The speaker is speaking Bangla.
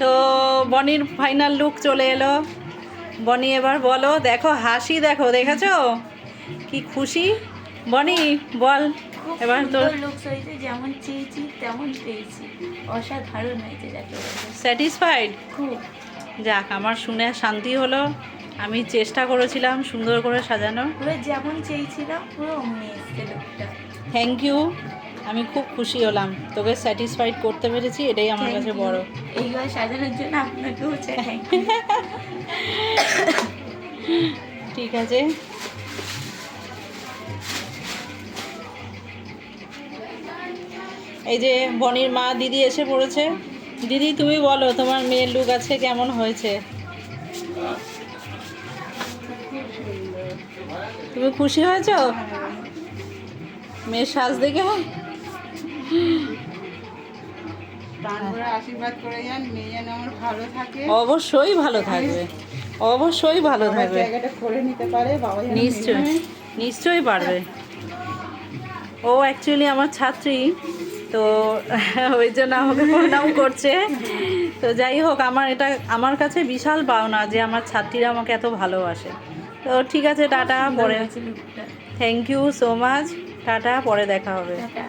তো বনির ফাইনাল লুক চলে এলো। বনি এবার বলো, দেখো হাসি, দেখো দেখেছো কি খুশি। বনি বল এবার তোর লুকস হয়েছে, যেমন চেয়েছি তেমন পেয়েছি, অসাধারণ হয়েছে। দেখো স্যাটিসফাইড? খুব। যাক, আমার শুনে শান্তি হলো। আমি চেষ্টা করেছিলাম সুন্দর করে সাজানো। পুরো যেমন চেয়েছিলাম পুরো অমনি এসছে লুকটা। থ্যাংক ইউ, আমি খুব খুশি হলাম, তোকে স্যাটিসফাইড করতে পেরেছি, এটাই আমার কাছে বড়। এইবার সাজানোর জন্য আপনাকেও চাই থ্যাংক ইউ। ঠিক আছে, এই যে বনির মা দিদি এসে পড়েছে। দিদি তুমি বলো তোমার মেয়ের লুক আছে কেমন হয়েছে? তুমি খুশি হয়েছো মেয়ের সাজ দেখে? আশীর্বাদ করে যান, মেয়ে যেন আমার ভালো থাকে। অবশ্যই ভালো থাকবে, অবশ্যই ভালো থাকবে, জায়গাটা করে নিতে পারে বাবা। নিশ্চয়ই নিশ্চয়ই পারবে। ও অ্যাকচুয়ালি আমার ছাত্রী, তো ওই জন্য আমাকে প্রণাম করছে। তো যাই হোক, আমার কাছে বিশাল পাওনা যে আমার ছাত্রীরা আমাকে এত ভালোবাসে। তো ঠিক আছে, টাটা, পরে। Thank you so much, tata, পরে দেখা হবে। টাটা।